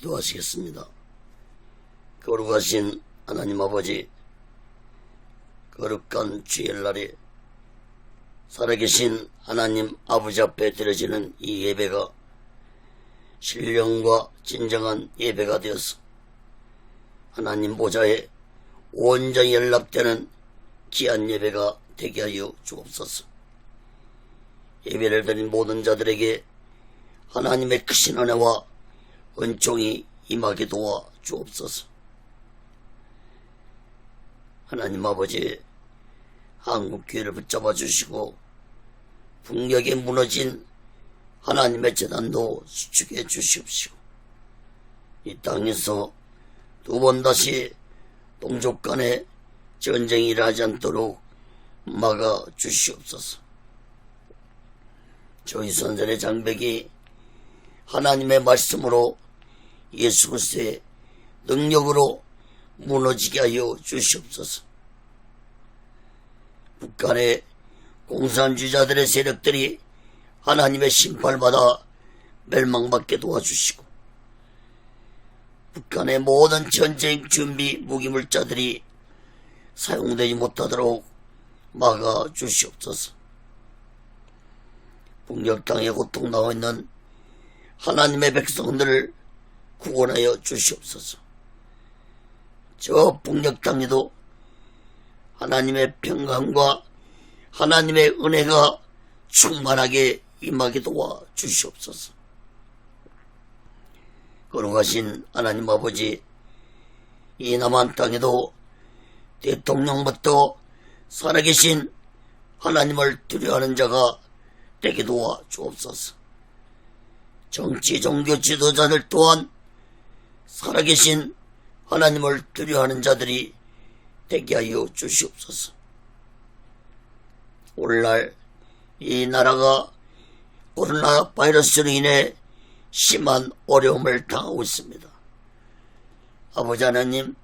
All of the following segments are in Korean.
기도하시겠습니다. 거룩하신 하나님 아버지, 거룩한 주일날에 살아계신 하나님 아버지 앞에 드려지는 이 예배가 신령과 진정한 예배가 되어서 하나님 보좌에 온전히 연락되는 귀한 예배가 되게 하여 주옵소서. 예배를 드린 모든 자들에게 하나님의 크신 은혜와 은총이 임하게 도와 주옵소서. 하나님 아버지, 한국교회를 붙잡아 주시고 북녘에 무너진 하나님의 재단도 수축해 주시옵시고, 이 땅에서 두 번 다시 동족 간에 전쟁이 일어나지 않도록 막아 주시옵소서. 저희 선전의 장벽이 하나님의 말씀으로 예수 그리스도의 능력으로 무너지게 하여 주시옵소서. 북한의 공산주의자들의 세력들이 하나님의 심판을 받아 멸망받게 도와주시고, 북한의 모든 전쟁 준비 무기물자들이 사용되지 못하도록 막아 주시옵소서. 북녘 땅에 고통당하고 있는 하나님의 백성들을 구원하여 주시옵소서. 저 북녘 땅에도 하나님의 평강과 하나님의 은혜가 충만하게 임하게 도와 주시옵소서. 거룩하신 하나님 아버지, 이 남한 땅에도 대통령부터 살아계신 하나님을 두려워하는 자가 되게 도와 주옵소서. 정치 종교 지도자들 또한 살아계신 하나님을 두려워하는 자들이 되게 하여 주시옵소서. 오늘날 이 나라가 코로나 바이러스로 인해 심한 어려움을 당하고 있습니다. 아버지 하나님,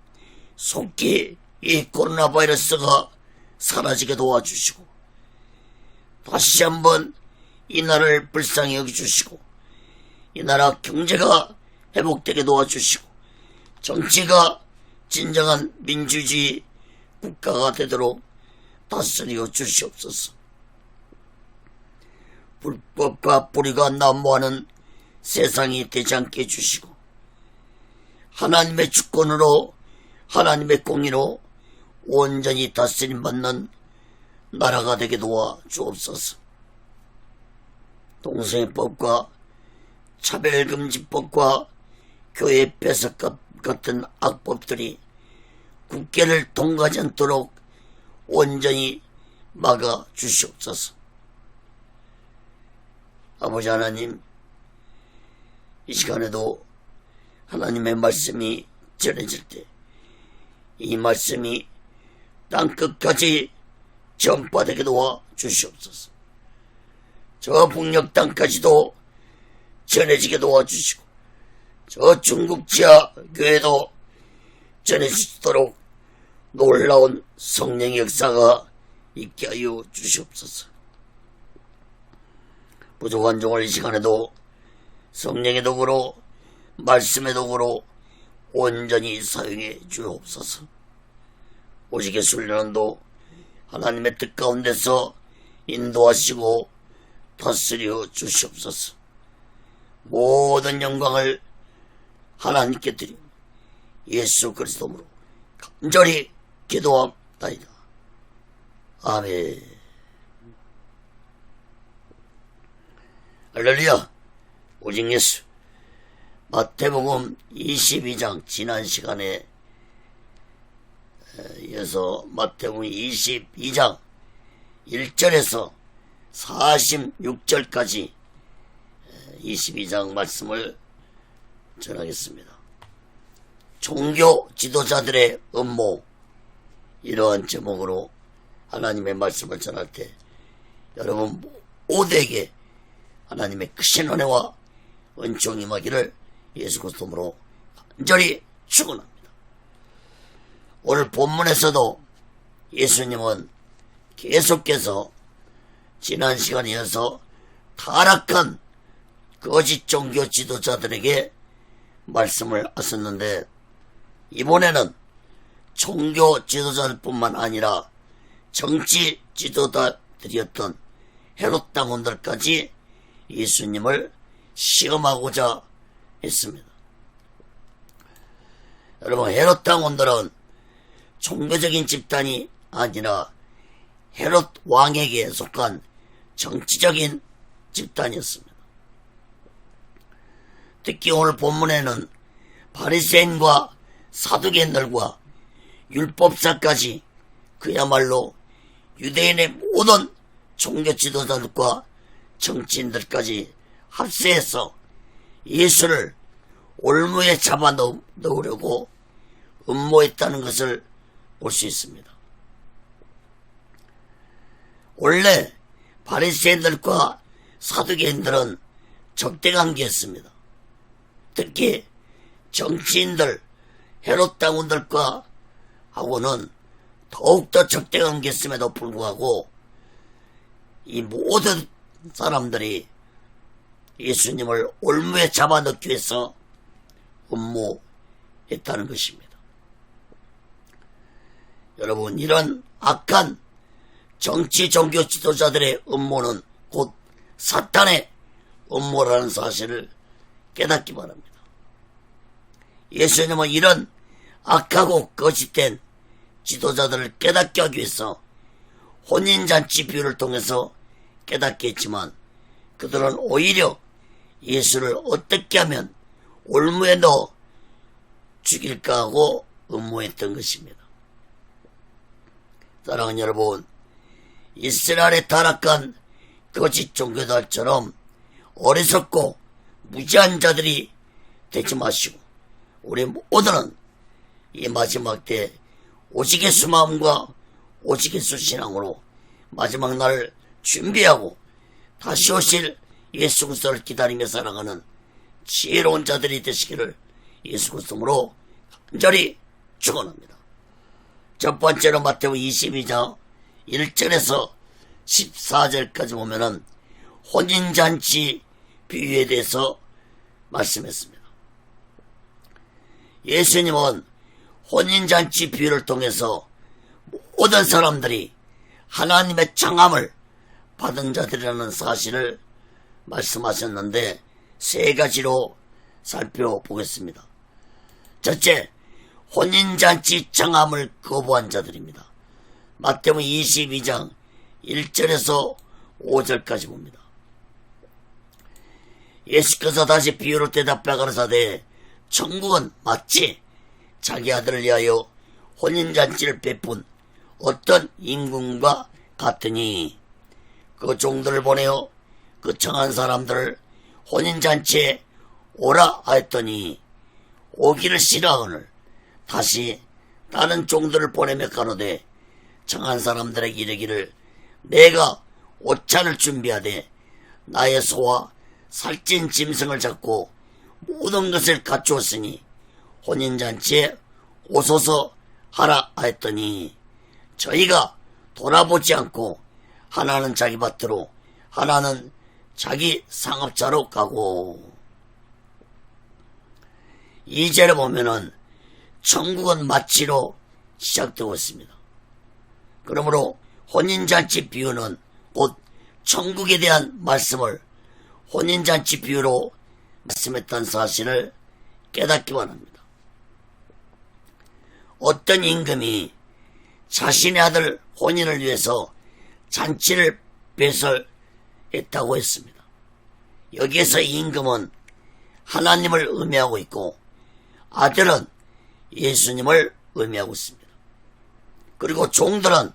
속히 이 코로나 바이러스가 사라지게 도와주시고, 다시 한번 이 나라를 불쌍히 여겨주시고, 이 나라 경제가 회복되게 도와주시고, 정치가 진정한 민주주의 국가가 되도록 다스려 주시옵소서. 불법과 불의가 난무하는 세상이 되지 않게 해주시고, 하나님의 주권으로 하나님의 공의로 온전히 다스림받는 나라가 되게 도와 주옵소서. 동성애법과 차별금지법과 교회 배석 같은 악법들이 국회를 통과하지 않도록 온전히 막아 주시옵소서. 아버지 하나님, 이 시간에도 하나님의 말씀이 전해질 때 이 말씀이 땅끝까지 전파되게 도와 주시옵소서. 저 북녘 땅까지도 전해지게 도와주시고, 저 중국 지하 교회도 전해지도록 놀라운 성령의 역사가 있게 하여 주시옵소서. 부족한 종을 이 시간에도 성령의 도구로, 말씀의 도구로 온전히 사용해 주옵소서. 오직의 순례는도 하나님의 뜻 가운데서 인도하시고 다스려 주시옵소서. 모든 영광을 하나님께 드리고 예수 그리스도로 간절히 기도합나이다. 아멘. 할렐루야. 오직 예수. 마태복음 22장, 지난 시간에 이어서 마태복음 22장 1절에서 46절까지 22장 말씀을 전하겠습니다. 종교 지도자들의 음모, 이러한 제목으로 하나님의 말씀을 전할 때 여러분 모두에게 하나님의 크신 은혜와 은총이 임하기를 예수 그리스도로 간절히 축원합니다. 오늘 본문에서도 예수님은 계속해서 지난 시간에 이어서 타락한 거짓 종교 지도자들에게 말씀을 하셨는데, 이번에는 종교 지도자들뿐만 아니라 정치 지도자들이었던 헤롯 당원들까지 예수님을 시험하고자 했습니다. 여러분, 헤롯 당원들은 종교적인 집단이 아니라 헤롯 왕에게 속한 정치적인 집단이었습니다. 특히 오늘 본문에는 바리새인과 사두개인들과 율법사까지, 그야말로 유대인의 모든 종교 지도자들과 정치인들까지 합세해서 예수를 올무에 잡아 넣으려고 음모했다는 것을 볼 수 있습니다. 원래 바리새인들과 사두개인들은 적대관계였습니다. 특히 정치인들, 헤롯 당원들과 하고는 더욱더 적대관계였음에도 불구하고 이 모든 사람들이 예수님을 올무에 잡아넣기 위해서 음모했다는 것입니다. 여러분, 이런 악한 정치 종교 지도자들의 음모는 곧 사탄의 음모라는 사실을 깨닫기 바랍니다. 예수님은 이런 악하고 거짓된 지도자들을 깨닫게 하기 위해서 혼인잔치 비유를 통해서 깨닫게 했지만, 그들은 오히려 예수를 어떻게 하면 올무에 넣어 죽일까 하고 음모했던 것입니다. 사랑하는 여러분, 이스라엘의 타락한 거짓 종교들처럼 어리석고 무지한 자들이 되지 마시고, 우리 모두는 이 마지막 때 오직 예수 마음과 오직 예수 신앙으로 마지막 날을 준비하고 다시 오실 예수 그리스도를 기다리며 살아가는 지혜로운 자들이 되시기를 예수 그리스도로 간절히 축원합니다. 첫 번째로 마태복음 22장 1절에서 14절까지 보면은 혼인잔치 비유에 대해서 말씀했습니다. 예수님은 혼인잔치 비유를 통해서 모든 사람들이 하나님의 청함을 받은 자들이라는 사실을 말씀하셨는데, 세 가지로 살펴보겠습니다. 첫째, 혼인잔치 청함을 거부한 자들입니다. 마태복음 22장 1절에서 5절까지 봅니다. 예수께서 다시 비유로 대답해 가라사대, 천국은 마치 자기 아들을 위하여 혼인잔치를 베푼 어떤 임금과 같으니, 그 종들을 보내어 그 청한 사람들을 혼인잔치에 오라 하였더니 오기를 싫어하거늘 다시 다른 종들을 보내며 가로되, 청한 사람들에게 이르기를 내가 옷차를 준비하되 나의 소와 살찐 짐승을 잡고 모든 것을 갖추었으니 혼인잔치에 오소서 하라 하였더니, 저희가 돌아보지 않고 하나는 자기 밭으로 하나는 자기 상업자로 가고. 2절에 보면은 천국은 마치로 시작되고 있습니다. 그러므로 혼인잔치 비유는 곧 천국에 대한 말씀을 혼인잔치 비유로 말씀했다는 사실을 깨닫기만 합니다. 어떤 임금이 자신의 아들 혼인을 위해서 잔치를 배설했다고 했습니다. 여기에서 임금은 하나님을 의미하고 있고 아들은 예수님을 의미하고 있습니다. 그리고 종들은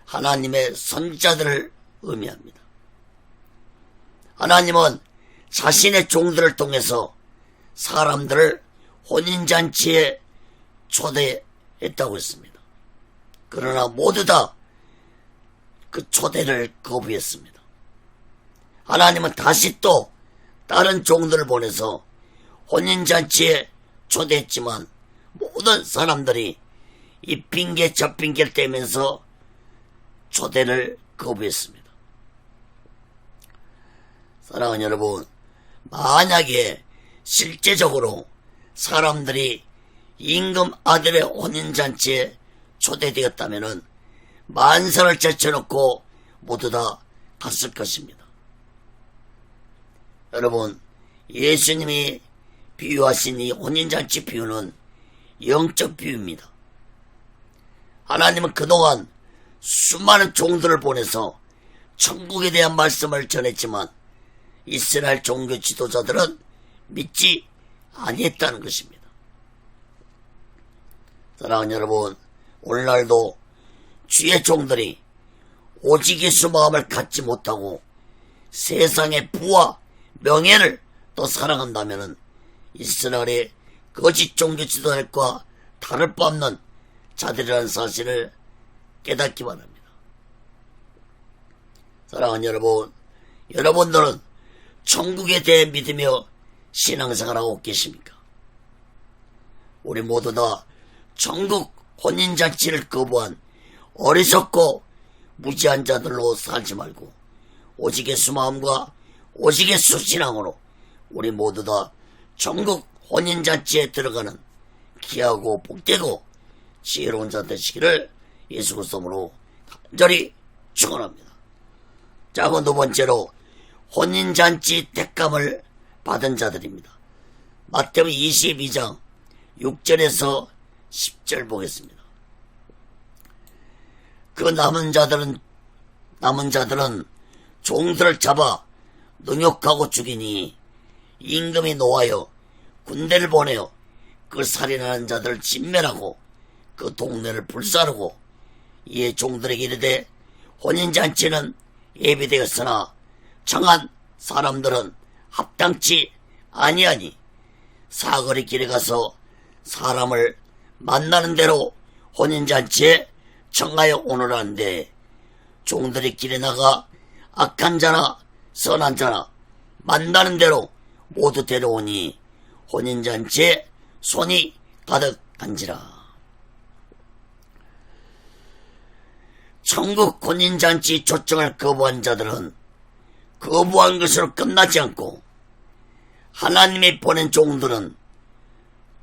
하나님의 선지자들을 의미합니다. 하나님은 자신의 종들을 통해서 사람들을 혼인잔치에 초대했다고 했습니다. 그러나 모두 다 그 초대를 거부했습니다. 하나님은 다시 또 다른 종들을 보내서 혼인잔치에 초대했지만 모든 사람들이 이 핑계 저 핑계를 대면서 초대를 거부했습니다. 사랑하는 여러분, 만약에 실제적으로 사람들이 임금 아들의 혼인잔치에 초대되었다면 만사를 제쳐놓고 모두 다 갔을 것입니다. 여러분, 예수님이 비유하신 이 혼인잔치 비유는 영적 비유입니다. 하나님은 그동안 수많은 종들을 보내서 천국에 대한 말씀을 전했지만 이스라엘 종교 지도자들은 믿지 아니했다는 것입니다. 사랑하는 여러분, 오늘날도 주의 종들이 오직 예수 마음을 갖지 못하고 세상의 부와 명예를 더 사랑한다면 이스라엘의 거짓 종교 지도자들과 다를 바 없는 자들이라는 사실을 깨닫기 바랍니다. 사랑하는 여러분, 여러분들은 천국에 대해 믿으며 신앙생활하고 계십니까? 우리 모두 다 천국 혼인잔치를 거부한 어리석고 무지한 자들로 살지 말고 오직 예수 마음과 오직 예수 신앙으로 우리 모두 다 천국 혼인잔치에 들어가는 귀하고 복되고 지혜로운 자 되시기를 예수 그리스도로 간절히 축원합니다. 자, 그 두 번째로 혼인잔치 택감을 받은 자들입니다. 마태복음 22장 6절에서 10절 보겠습니다. 그 남은 자들은 종들을 잡아 능욕하고 죽이니 임금이 노하여 군대를 보내어 그 살인하는 자들을 진멸하고 그 동네를 불사르고 이에 종들에게 이르되 혼인잔치는 예비되었으나 청한 사람들은 합당치 아니하니 사거리 길에 가서 사람을 만나는 대로 혼인잔치에 청하여 오너라는데 종들이 길에 나가 악한 자나 선한 자나 만나는 대로 모두 데려오니 혼인잔치에 손이 가득한지라. 천국 혼인잔치 초청을 거부한 자들은 거부한 것으로 끝나지 않고 하나님이 보낸 종들은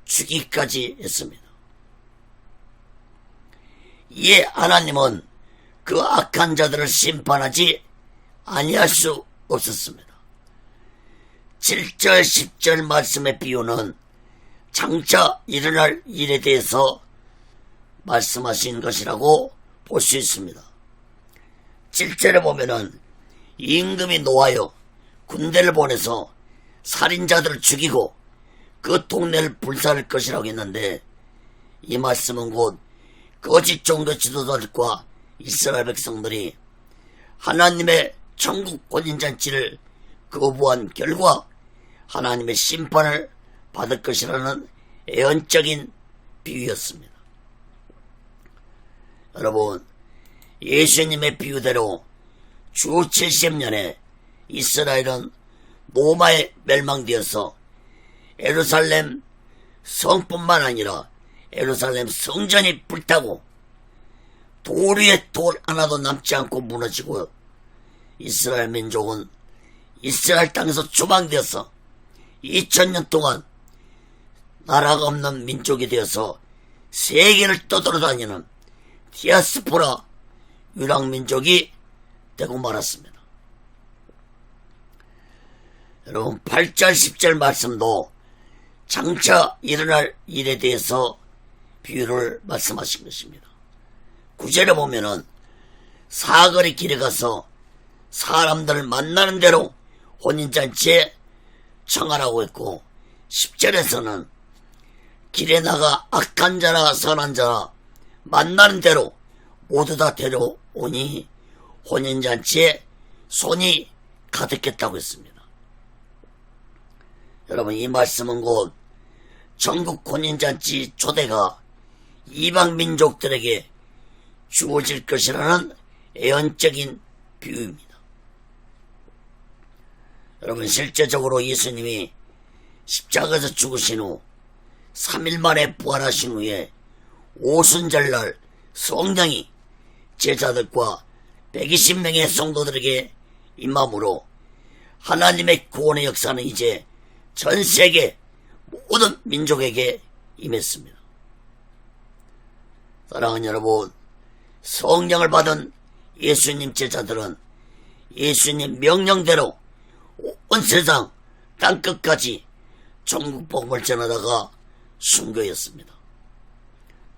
죽이기까지 했습니다. 이에 하나님은 그 악한 자들을 심판하지 아니할 수 없었습니다. 7절 10절 말씀의 비유는 장차 일어날 일에 대해서 말씀하신 것이라고 볼 수 있습니다. 7절에 보면은 임금이 노하여 군대를 보내서 살인자들을 죽이고 그 동네를 불살할 것이라고 했는데 이 말씀은 곧 거짓 종교 지도자들과 이스라엘 백성들이 하나님의 천국 혼인잔치를 거부한 결과 하나님의 심판을 받을 것이라는 예언적인 비유였습니다. 여러분, 예수님의 비유대로 주 70년에 이스라엘은 로마에 멸망되어서 예루살렘 성뿐만 아니라 예루살렘 성전이 불타고 돌 위에 돌 하나도 남지 않고 무너지고 이스라엘 민족은 이스라엘 땅에서 추방되어서 2000년 동안 나라가 없는 민족이 되어서 세계를 떠돌아다니는 디아스포라 유랑민족이 되고 말았습니다. 여러분, 8절 10절 말씀도 장차 일어날 일에 대해서 비유를 말씀하신 것입니다. 9절에 보면은 사거리 길에 가서 사람들을 만나는 대로 혼인잔치에 청하라고 했고 10절에서는 길에 나가 악한 자나 선한 자나 만나는 대로 모두 다 데려오니 혼인잔치에 손이 가득했다고 했습니다. 여러분, 이 말씀은 곧 전국 혼인잔치 초대가 이방 민족들에게 주어질 것이라는 예언적인 비유입니다. 여러분, 실제적으로 예수님이 십자가에서 죽으신 후 3일 만에 부활하신 후에 오순절날 성령이 제자들과 120명의 성도들에게 임함으로 하나님의 구원의 역사는 이제 전 세계 모든 민족에게 임했습니다. 사랑하는 여러분, 성령을 받은 예수님 제자들은 예수님 명령대로 온 세상 땅끝까지 전국 복음을 전하다가 순교했습니다.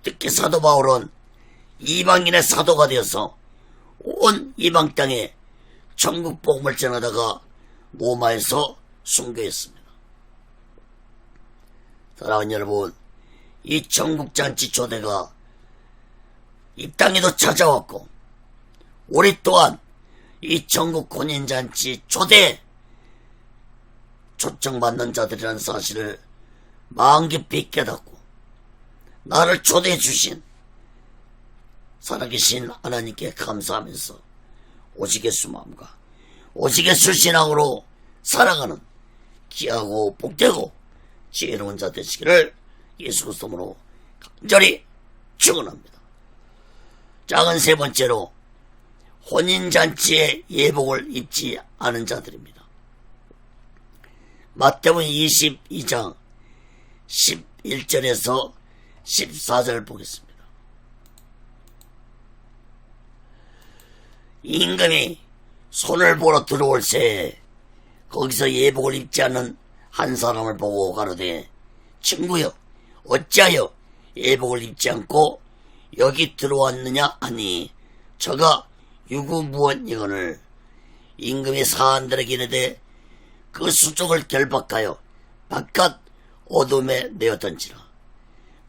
특히 사도 바울은 이방인의 사도가 되어서 온 이방 땅에 전국 복음을 전하다가 로마에서 순교했습니다. 사랑하는 여러분, 이 전국잔치 초대가 이 땅에도 찾아왔고, 우리 또한 이 전국 혼인잔치 초대에 초청받는 자들이라는 사실을 마음 깊이 깨닫고, 나를 초대해 주신 살아계신 하나님께 감사하면서 오직 예수 마음과 오직 예수 신앙으로 살아가는 귀하고 복되고 지혜로운 자 되시기를 예수 그리스도로 간절히 축원합니다. 작은 세 번째로 혼인잔치의 예복을 입지 않은 자들입니다. 마태복음 22장 11절에서 14절 보겠습니다. 임금이 손을 보러 들어올 새에 거기서 예복을 입지 않는 한 사람을 보고 가로되, 친구여, 어찌하여 예복을 입지 않고 여기 들어왔느냐 하니, 저가 유구무원이거늘. 임금이 사한들에게 이르되 그 수족을 결박하여 바깥 어둠에 내었던지라.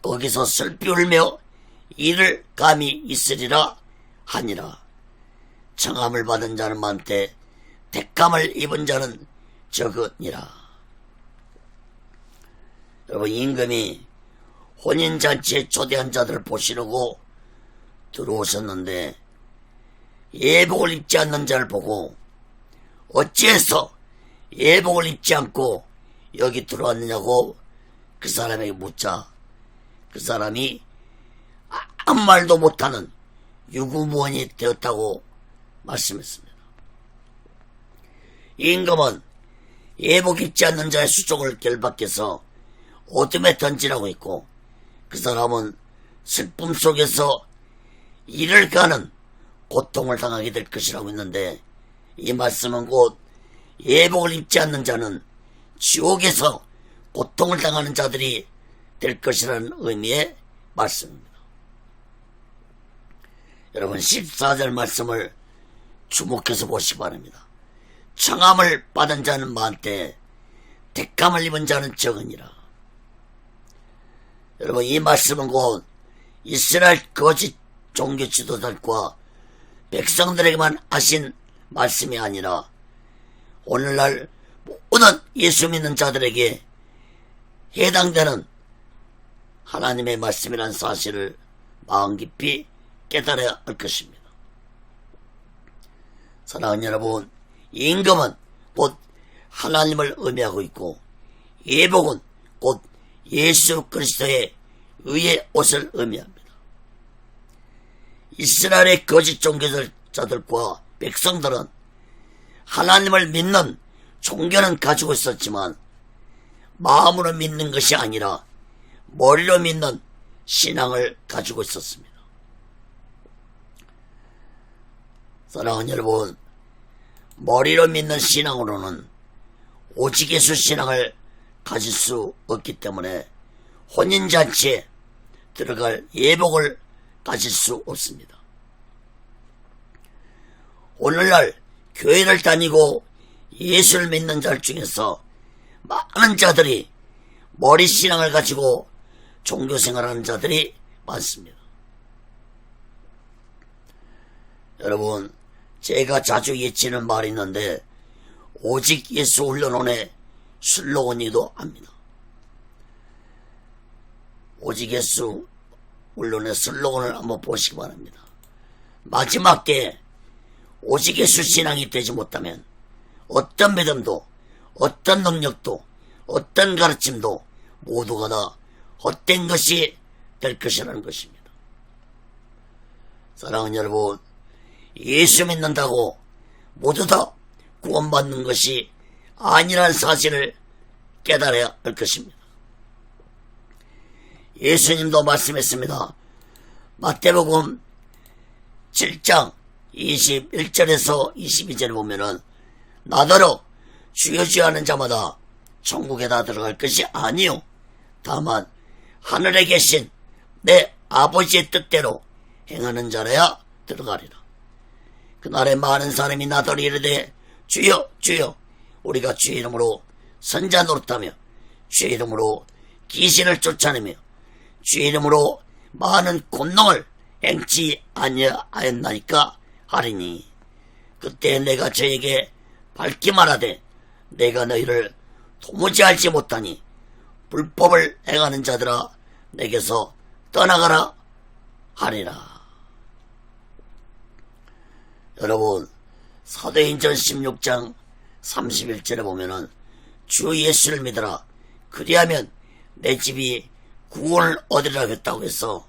거기서 슬피 울며 이를 감히 있으리라 하니라. 청함을 받은 자는 많되 택함을 입은 자는 적으니라. 여러분, 임금이 혼인잔치에 초대한 자들을 보시려고 들어오셨는데 예복을 입지 않는 자를 보고 어찌해서 예복을 입지 않고 여기 들어왔느냐고 그 사람에게 묻자, 그 사람이 아무 말도 못하는 유구무원이 되었다고 말씀했습니다. 임금은 예복 입지 않는 자의 수족을 결박해서 어둠에 던지라고 했고, 그 사람은 슬픔 속에서 이를 가는 고통을 당하게 될 것이라고 했는데, 이 말씀은 곧 예복을 입지 않는 자는 지옥에서 고통을 당하는 자들이 될 것이라는 의미의 말씀입니다. 여러분, 14절 말씀을 주목해서 보시기 바랍니다. 청함을 받은 자는 많되 택함을 입은 자는 적으니라. 여러분, 이 말씀은 곧 이스라엘 거짓 종교 지도자들과 백성들에게만 하신 말씀이 아니라 오늘날 모든 예수 믿는 자들에게 해당되는 하나님의 말씀이라는 사실을 마음 깊이 깨달아야 할 것입니다. 사랑하는 여러분, 임금은 곧 하나님을 의미하고 있고, 예복은 곧 예수 그리스도의 의의 옷을 의미합니다. 이스라엘의 거짓 종교자들과 백성들은 하나님을 믿는 종교는 가지고 있었지만 마음으로 믿는 것이 아니라 머리로 믿는 신앙을 가지고 있었습니다. 사랑하는 여러분, 머리로 믿는 신앙으로는 오직 예수 신앙을 가질 수 없기 때문에 혼인잔치에 들어갈 예복을 가질 수 없습니다. 오늘날 교회를 다니고 예수를 믿는 자 중에서 많은 자들이 머리 신앙을 가지고 종교생활하는 자들이 많습니다. 여러분, 제가 자주 예치는 말이 있는데 오직 예수 훈련원의 슬로건이기도 합니다. 오직 예수 훈련의 슬로건을 한번 보시기 바랍니다. 마지막 때에 오직 예수 신앙이 되지 못하면 어떤 믿음도 어떤 능력도 어떤 가르침도 모두가 다 헛된 것이 될 것이라는 것입니다. 사랑하는 여러분, 예수 믿는다고 모두 다 구원받는 것이 아니라는 사실을 깨달아야 할 것입니다. 예수님도 말씀했습니다. 마태복음 7장 21절에서 22절에 보면은 나더러 주여 주여 하는 자마다 천국에 다 들어갈 것이 아니요 다만 하늘에 계신 내 아버지의 뜻대로 행하는 자라야 들어가리라. 그날에 많은 사람이 나더러 이르되 주여 주여 우리가 주의 이름으로 선자 노릇하며 주의 이름으로 귀신을 쫓아내며 주의 이름으로 많은 권능을 행치 아니하였나이까 하리니 그때 내가 저에게 밝히 말하되 내가 너희를 도무지 알지 못하니 불법을 행하는 자들아 내게서 떠나가라 하리라. 여러분 사도행전 16장 31절에 보면은 주 예수를 믿으라 그리하면 내 집이 구원을 얻으리라 했다고 해서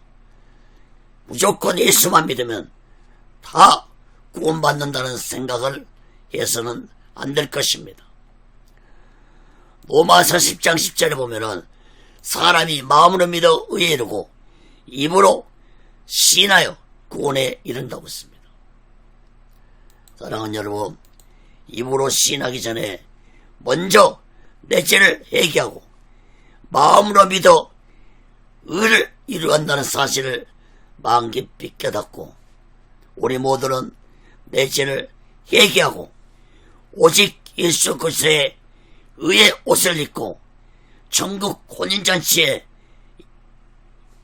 무조건 예수만 믿으면 다 구원받는다는 생각을 해서는 안 될 것입니다. 로마서 10장 10절에 보면은 사람이 마음으로 믿어 의에 이르고 입으로 시인하여 구원에 이른다고 했습니다. 사랑하는 여러분, 입으로 시인하기 전에 먼저 내 죄를 회개하고 마음으로 믿어 의를 이루어간다는 사실을 마음 깊이 깨닫고 우리 모두는 내 죄를 회개하고 오직 예수 그리스도의 의의 옷을 입고 천국 혼인잔치에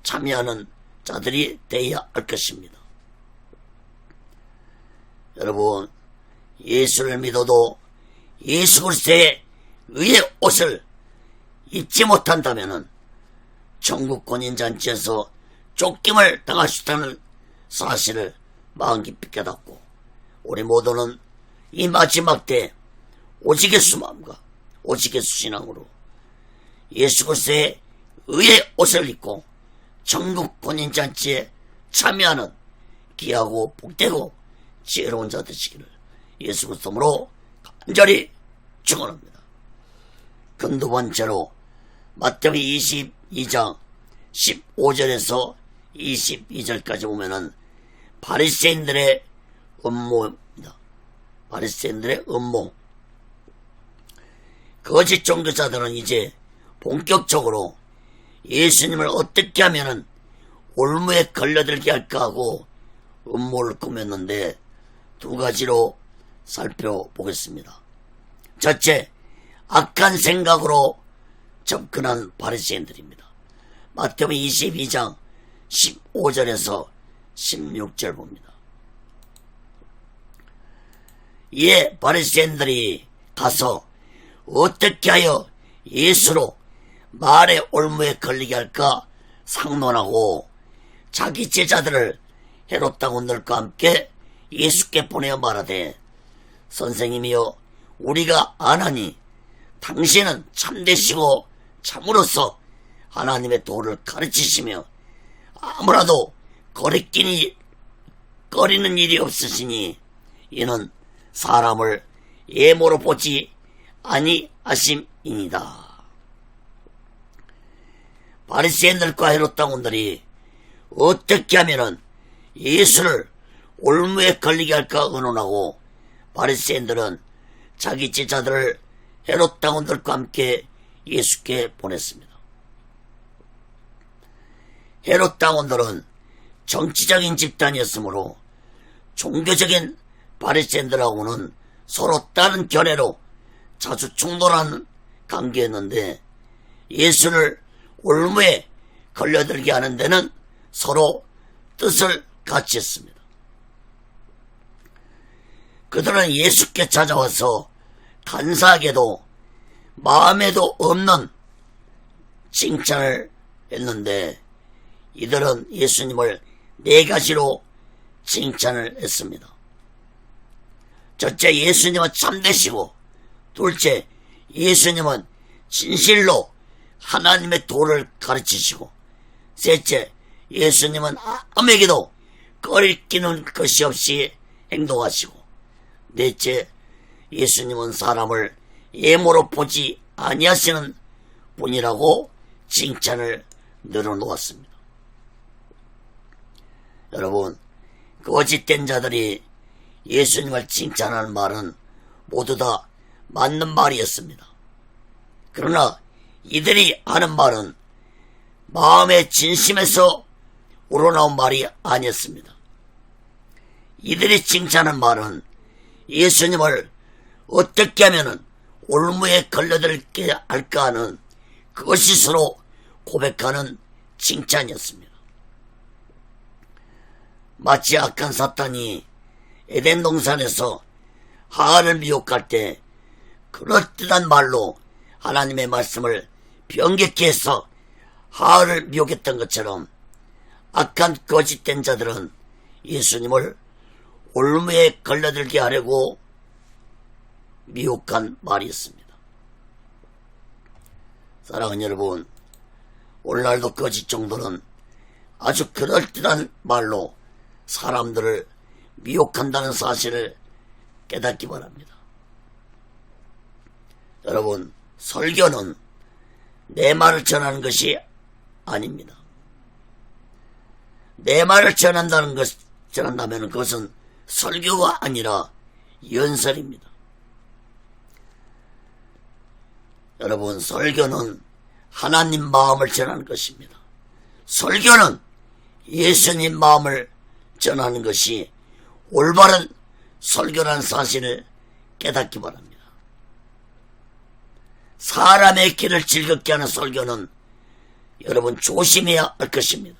참여하는 자들이 되어야 할 것입니다. 여러분, 예수를 믿어도 예수 그리스도의 의의 옷을 입지 못한다면 천국 혼인잔치에서 쫓김을 당할 수 있다는 사실을 마음 깊이 깨닫고 우리 모두는 이 마지막 때 오직 예수 마음과 오직 예수 신앙으로 예수 그리스도의 의의 옷을 입고 천국 혼인잔치에 참여하는 귀하고 복되고 지혜로운 자 되시기를 예수 그리스도로 간절히 축원합니다. 그 두 번째로 마태복음 22장 15절에서 22절까지 보면은 바리새인들의 음모입니다. 바리새인들의 음모. 거짓 종교자들은 이제 본격적으로 예수님을 어떻게 하면은 올무에 걸려들게 할까 하고 음모를 꾸몄는데 두 가지로 살펴보겠습니다. 첫째, 악한 생각으로 접근한 바리새인들입니다. 마태복음 22장 15절에서 16절 봅니다. 이에 바리새인들이 가서 어떻게 하여 예수로 말의 올무에 걸리게 할까 상론하고 자기 제자들을 헤롯 당원들과 함께 예수께 보내어 말하되 선생님이여 우리가 아나니 당신은 참되시고 참으로서 하나님의 도를 가르치시며 아무라도 거리는 일이 없으시니 이는 사람을 예모로 보지 아니하심이니이다. 바리새인들과 헤롯 당원들이 어떻게 하면은 예수를 올무에 걸리게 할까 의논하고 바리새인들은 자기 제자들을 헤롯 당원들과 함께 예수께 보냈습니다. 헤롯 당원들은 정치적인 집단이었으므로 종교적인 바리새인들하고는 서로 다른 견해로 자주 충돌하는 관계였는데 예수를 올무에 걸려들게 하는 데는 서로 뜻을 같이 했습니다. 그들은 예수께 찾아와서 간사하게도 마음에도 없는 칭찬을 했는데 이들은 예수님을 네 가지로 칭찬을 했습니다. 첫째, 예수님은 참되시고, 둘째, 예수님은 진실로 하나님의 도를 가르치시고, 셋째, 예수님은 아무에게도 꺼리끼는 것이 없이 행동하시고, 넷째, 예수님은 사람을 예모로 보지 아니하시는 분이라고 칭찬을 늘어놓았습니다. 여러분, 거짓된 자들이 예수님을 칭찬하는 말은 모두 다 맞는 말이었습니다. 그러나 이들이 하는 말은 마음의 진심에서 우러나온 말이 아니었습니다. 이들이 칭찬하는 말은 예수님을 어떻게 하면 올무에 걸려들게 할까 하는 거짓으로 고백하는 칭찬이었습니다. 마치 악한 사탄이 에덴 동산에서 하와를 미혹할 때 그럴듯한 말로 하나님의 말씀을 변개케 해서 하와를 미혹했던 것처럼 악한 거짓된 자들은 예수님을 올무에 걸려들게 하려고 미혹한 말이었습니다. 사랑하는 여러분, 오늘날도 거짓 정도는 아주 그럴듯한 말로 사람들을 미혹한다는 사실을 깨닫기 바랍니다. 여러분, 설교는 내 말을 전하는 것이 아닙니다. 내 말을 전한다면 그것은 설교가 아니라 연설입니다. 여러분, 설교는 하나님 마음을 전하는 것입니다. 설교는 예수님 마음을 전하는 것이 올바른 설교라는 사실을 깨닫기 바랍니다. 사람의 길을 즐겁게 하는 설교는 여러분 조심해야 할 것입니다.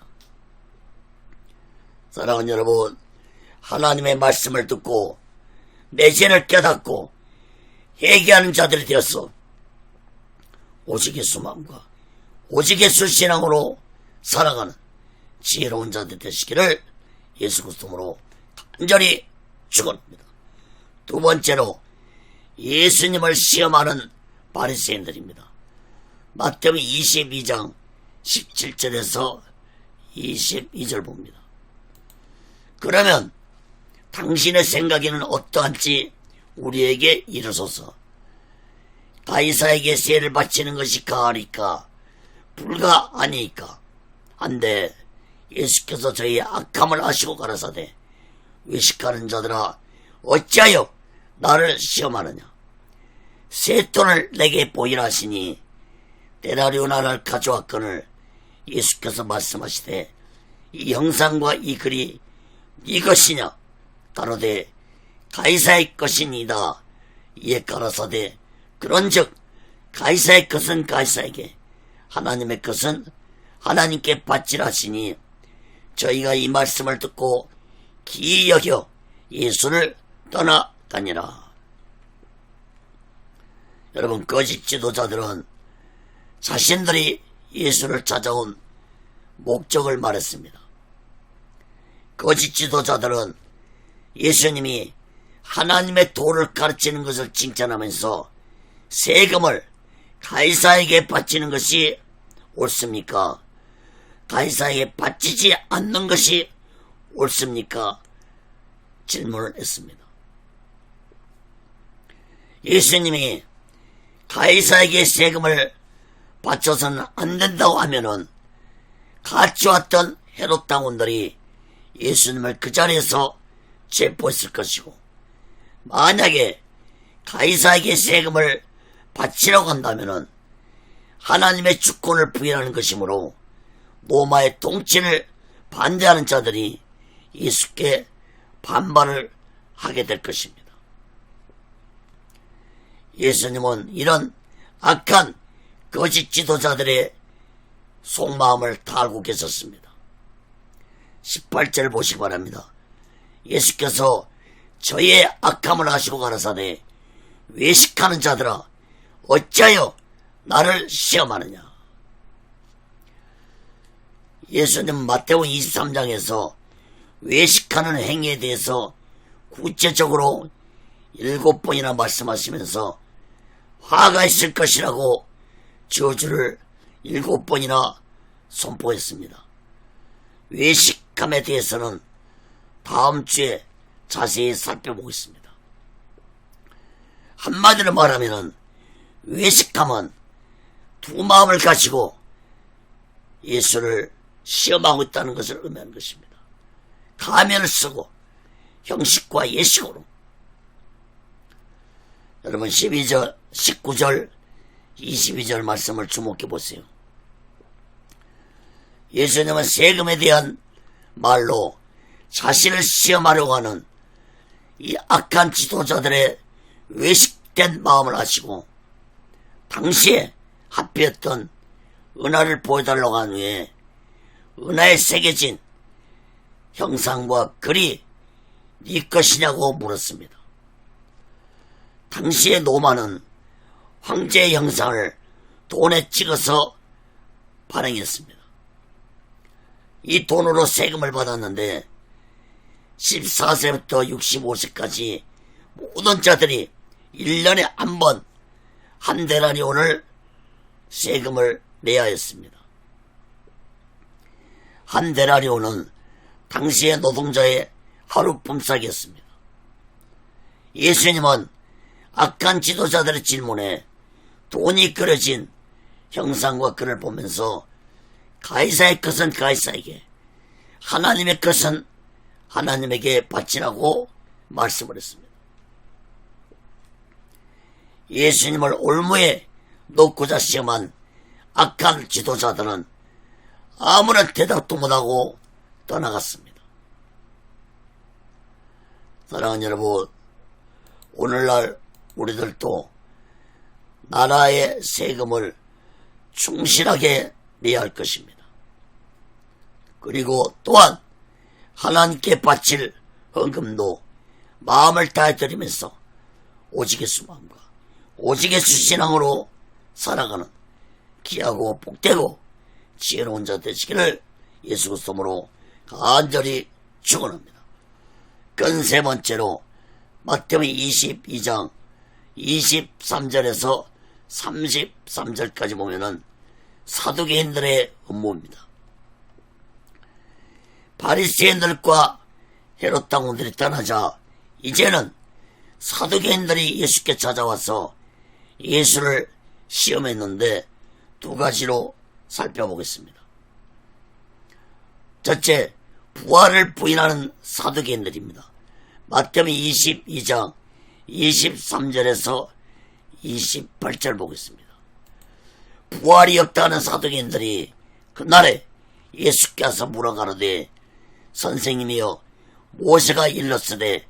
사랑하는 여러분, 하나님의 말씀을 듣고 내 죄를 깨닫고 회개하는 자들이 되어서 오직 예수 마음과 오직 예수 신앙으로 살아가는 지혜로운 자들 되시기를 예수 그리스도로 간절히 축원합니다. 두 번째로 예수님을 시험하는 바리새인들입니다. 마태복음 22장 17절에서 22절 봅니다. 그러면 당신의 생각에는 어떠한지 우리에게 이르소서. 가이사에게 세를 바치는 것이 가하리까 불가 아니이까 한데 예수께서 저희의 악함을 아시고 가라사대 외식하는 자들아 어찌하여 나를 시험하느냐. 세 돈을 내게 보이라 하시니 데나리온 하나를 가져왔거늘 예수께서 말씀하시되 이 형상과 이 글이 네 것이냐. 가로되 가이사의 것이니이다. 이에 가라사대 그런즉 가이사의 것은 가이사에게 하나님의 것은 하나님께 바치라 하시니 저희가 이 말씀을 듣고 기이 여겨 예수를 떠나가니라. 여러분, 거짓 지도자들은 자신들이 예수를 찾아온 목적을 말했습니다. 거짓 지도자들은 예수님이 하나님의 도를 가르치는 것을 칭찬하면서 세금을 가이사에게 바치는 것이 옳습니까? 가이사에게 바치지 않는 것이 옳습니까? 질문을 했습니다. 예수님이 가이사에게 세금을 바쳐서는 안 된다고 하면은 같이 왔던 헤롯 당원들이 예수님을 그 자리에서 체포했을 것이고, 만약에 가이사에게 세금을 바치라고 한다면은 하나님의 주권을 부인하는 것이므로 로마의 통치를 반대하는 자들이 예수께 반발을 하게 될 것입니다. 예수님은 이런 악한 거짓 지도자들의 속마음을 다 알고 계셨습니다. 18절 보시기 바랍니다. 예수께서 저의 악함을 아시고 가라사대 외식하는 자들아 어찌하여 나를 시험하느냐. 예수님 마태복음 23장에서 외식하는 행위에 대해서 구체적으로 7번이나 말씀하시면서 화가 있을 것이라고 저주를 7번이나 선포했습니다. 외식함에 대해서는 다음 주에 자세히 살펴보겠습니다. 한마디로 말하면 외식함은 두 마음을 가지고 예수를 시험하고 있다는 것을 의미하는 것입니다. 가면을 쓰고 형식과 예식으로. 여러분 12절, 19절, 22절 말씀을 주목해 보세요. 예수님은 세금에 대한 말로 자신을 시험하려고 하는 이 악한 지도자들의 외식된 마음을 아시고 당시에 합의했던 은하를 보여달라고 한 후에 은하에 새겨진 형상과 글이 네 것이냐고 물었습니다. 당시의 로마는 황제의 형상을 돈에 찍어서 발행했습니다. 이 돈으로 세금을 받았는데 14세부터 65세까지 모든 자들이 1년에 한 번 한 데나리온을 세금을 내야 했습니다. 한 데나리온은 당시의 노동자의 하루 품삯이었습니다. 예수님은 악한 지도자들의 질문에 돈이 그려진 형상과 글을 보면서 가이사의 것은 가이사에게, 하나님의 것은 하나님에게 바치라고 말씀을 했습니다. 예수님을 올무에 놓고자 시험한 악한 지도자들은 아무런 대답도 못하고 떠나갔습니다. 사랑하는 여러분, 오늘날 우리들도 나라의 세금을 충실하게 내야 할 것입니다. 그리고 또한 하나님께 바칠 헌금도 마음을 다해 드리면서 오직 예수 마음과 오직 예수 신앙으로 살아가는 귀하고 복되고 지혜로운 자 되시기를 예수 그리스도로 간절히 축원합니다. 끈 세 번째로 마태복음 22장 23절에서 33절까지 보면은 사두개인들의 업무입니다. 바리새인들과 헤롯 당원들이 떠나자 이제는 사두개인들이 예수께 찾아와서 예수를 시험했는데 두 가지로 살펴보겠습니다. 첫째, 부활을 부인하는 사두개인들입니다. 마태복음 22장 23절에서 28절 보겠습니다. 부활이 없다는 사두개인들이 그날에 예수께서 물어가로되 선생님이여 모세가 일렀으되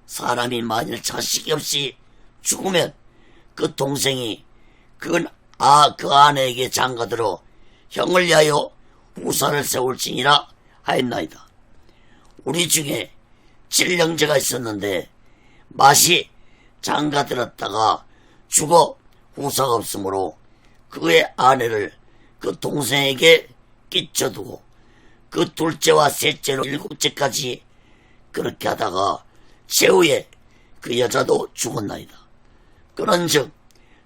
사람이 만일 자식이 없이 죽으면 그 동생이 그 아내에게 장가들어 형을 위하여 후사를 세울지니라 하였나이다. 우리 중에 칠형제가 있었는데 맛이 장가들었다가 죽어 후사가 없으므로 그의 아내를 그 동생에게 끼쳐두고 그 둘째와 셋째로 일곱째까지 그렇게 하다가 최후에 그 여자도 죽었나이다. 그런즉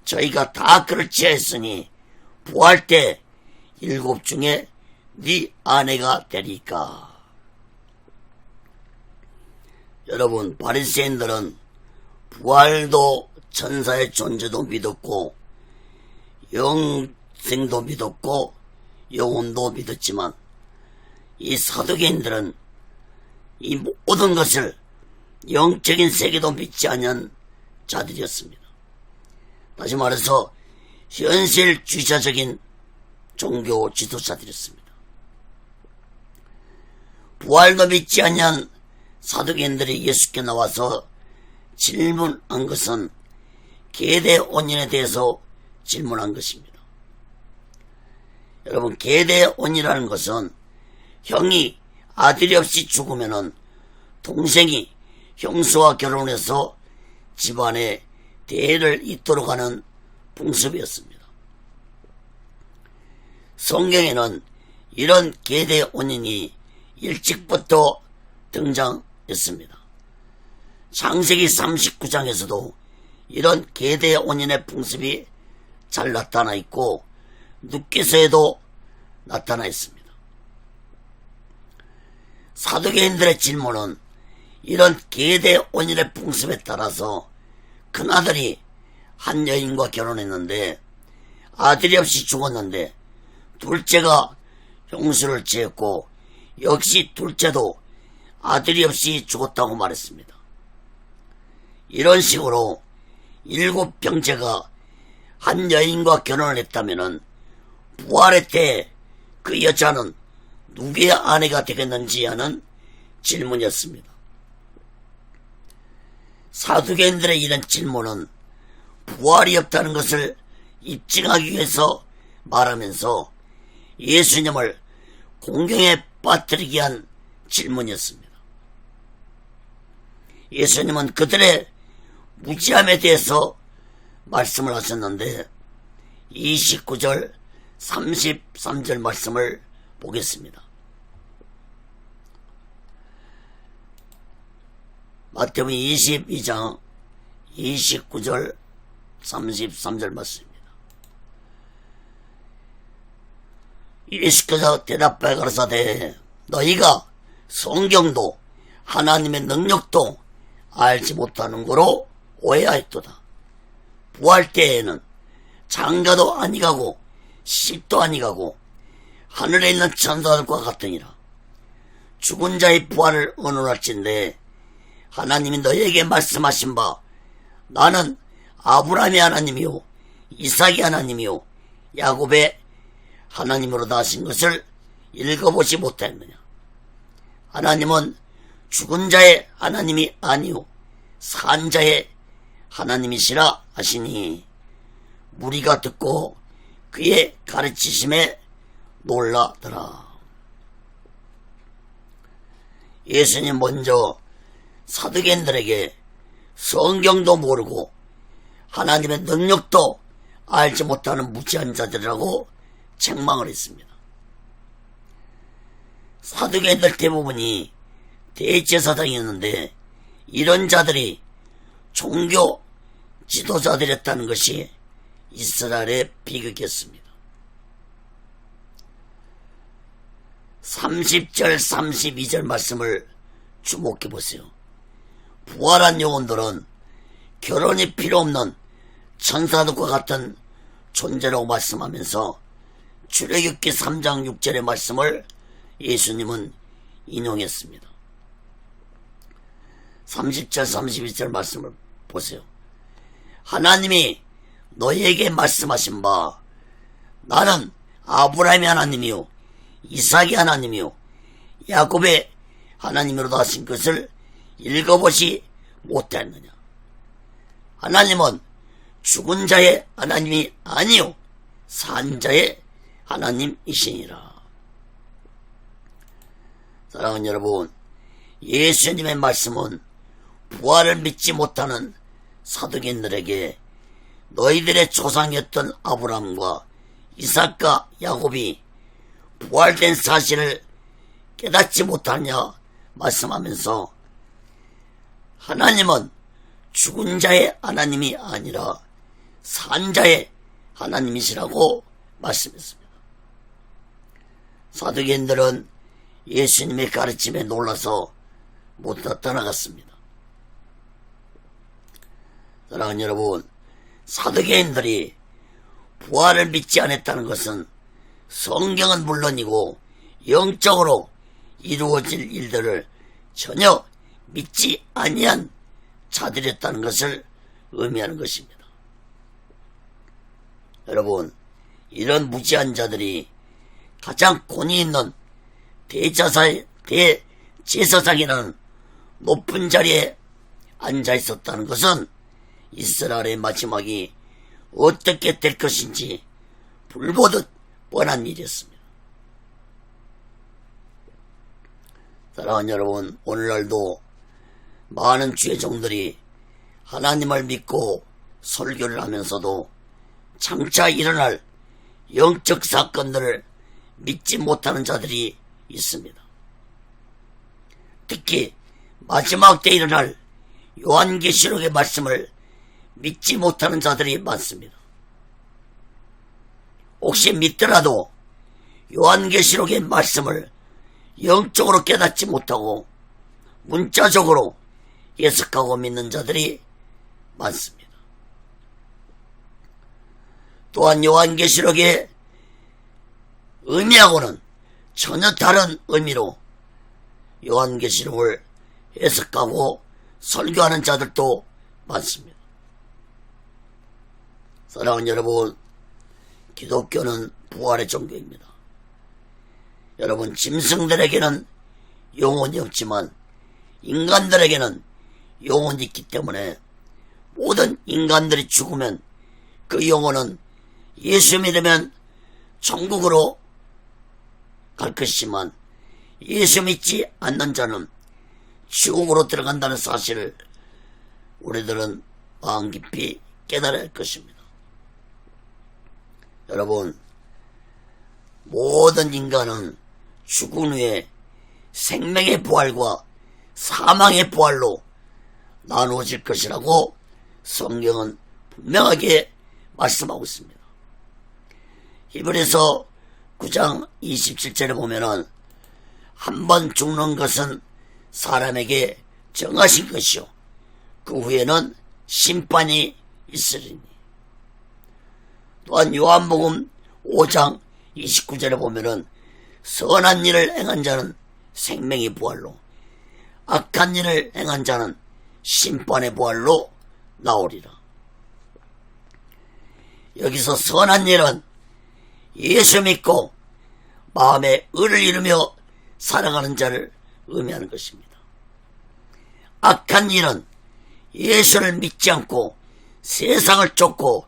저희가 다 그를 취하였으니 부활 때 일곱 중에 네 아내가 되리까. 여러분, 바리새인들은 부활도 천사의 존재도 믿었고 영생도 믿었고 영혼도 믿었지만 이 사두개인들은 이 모든 것을 영적인 세계도 믿지 않는 자들이었습니다. 다시 말해서 현실 주의자적인 종교 지도자들이었습니다. 부활도 믿지 않는 사두개인들이 예수께 나와서 질문한 것은 계대 온인에 대해서 질문한 것입니다. 여러분, 계대 온이라는 것은 형이 아들이 없이 죽으면은 동생이 형수와 결혼해서 집안에 대를 잇도록 하는 풍습이었습니다. 성경에는 이런 계대 온인이 일찍부터 등장했습니다. 창세기 39장에서도 이런 계대 온인의 풍습이 잘 나타나 있고 눕기서에도 나타나 있습니다. 사두개인들의 질문은 이런 계대 온인의 풍습에 따라서 큰아들이 한 여인과 결혼했는데 아들이 없이 죽었는데 둘째가 형수를 지었고 역시 둘째도 아들이 없이 죽었다고 말했습니다. 이런 식으로 7 형제가 한 여인과 결혼을 했다면 부활의 때 그 여자는 누구의 아내가 되겠는지 하는 질문이었습니다. 사두개인들의 이런 질문은 부활이 없다는 것을 입증하기 위해서 말하면서 예수님을 공경에 빠뜨리기 위한 질문이었습니다. 예수님은 그들의 무지함에 대해서 말씀을 하셨는데 29절 33절 말씀을 보겠습니다. 마태복음 22장 29절 33절 말씀입니다. 예수께서 대답하여 가라사대 너희가 성경도 하나님의 능력도 알지 못하는 거로 오해하였도다. 부활 때에는 장가도 아니가고 십도 아니가고 하늘에 있는 천사들과 같으니라. 죽은 자의 부활을 언언할진대 하나님이 너희에게 말씀하신 바 나는 아브라함의 하나님이요 이삭의 하나님이요 야곱의 하나님으로다 하신 것을 읽어보지 못하였느냐. 하나님은 죽은 자의 하나님이 아니요 산 자의 하나님이시라 하시니 무리가 듣고 그의 가르치심에 놀라더라. 예수님 먼저 사두개인들에게 성경도 모르고 하나님의 능력도 알지 못하는 무지한 자들이라고 책망을 했습니다. 사두개인들 대부분이 대제사장이었는데 이런 자들이 종교 지도자들이었다는 것이 이스라엘의 비극이었습니다. 30절 32절 말씀을 주목해 보세요. 부활한 영혼들은 결혼이 필요 없는 천사들과 같은 존재라고 말씀하면서 출애굽기 3장 6절의 말씀을 예수님은 인용했습니다. 30절 32절 말씀을 보세요. 하나님이 너희에게 말씀하신 바 나는 아브라함의 하나님이요 이삭의 하나님이요 야곱의 하나님으로다 하신 것을 읽어보지 못했느냐. 하나님은 죽은 자의 하나님이 아니요 산 자의 하나님이시니라. 사랑하는 여러분, 예수님의 말씀은 부활을 믿지 못하는 사두개인들에게 너희들의 조상이었던 아브라함과 이삭과 야곱이 부활된 사실을 깨닫지 못하냐 말씀하면서 하나님은 죽은 자의 하나님이 아니라 산 자의 하나님이시라고 말씀했습니다. 사두개인들은 예수님의 가르침에 놀라서 못 떠나갔습니다. 사랑하는 여러분, 사두개인들이 부활을 믿지 않았다는 것은 성경은 물론이고 영적으로 이루어질 일들을 전혀 믿지 아니한 자들이었다는 것을 의미하는 것입니다. 여러분, 이런 무지한 자들이 가장 권위 있는 대제사장이라는 높은 자리에 앉아 있었다는 것은 이스라엘의 마지막이 어떻게 될 것인지 불보듯 뻔한 일이었습니다. 사랑하는 여러분, 오늘날도 많은 주의 종들이 하나님을 믿고 설교를 하면서도 장차 일어날 영적 사건들을 믿지 못하는 자들이 있습니다. 특히 마지막 때 일어날 요한계시록의 말씀을 믿지 못하는 자들이 많습니다. 혹시 믿더라도 요한계시록의 말씀을 영적으로 깨닫지 못하고 문자적으로 예측하고 믿는 자들이 많습니다. 또한 요한계시록의 의미하고는 전혀 다른 의미로 요한계시록을 해석하고 설교하는 자들도 많습니다. 사랑하는 여러분, 기독교는 부활의 종교입니다. 여러분, 짐승들에게는 영혼이 없지만 인간들에게는 영혼이 있기 때문에 모든 인간들이 죽으면 그 영혼은 예수 믿으면 천국으로 갈 것이지만 예수 믿지 않는 자는 지옥으로 들어간다는 사실을 우리들은 마음 깊이 깨달아야 할 것입니다. 여러분, 모든 인간은 죽은 후에 생명의 부활과 사망의 부활로 나누어질 것이라고 성경은 분명하게 말씀하고 있습니다. 히브리서 9장 27절에 보면은 한 번 죽는 것은 사람에게 정하신 것이요 그 후에는 심판이 있으리니. 또한 요한복음 5장 29절에 보면은 선한 일을 행한 자는 생명의 부활로, 악한 일을 행한 자는 심판의 부활로 나오리라. 여기서 선한 일은 예수 믿고 마음에 의를 이루며 살아가는 자를 의미하는 것입니다. 악한 일은 예수를 믿지 않고 세상을 쫓고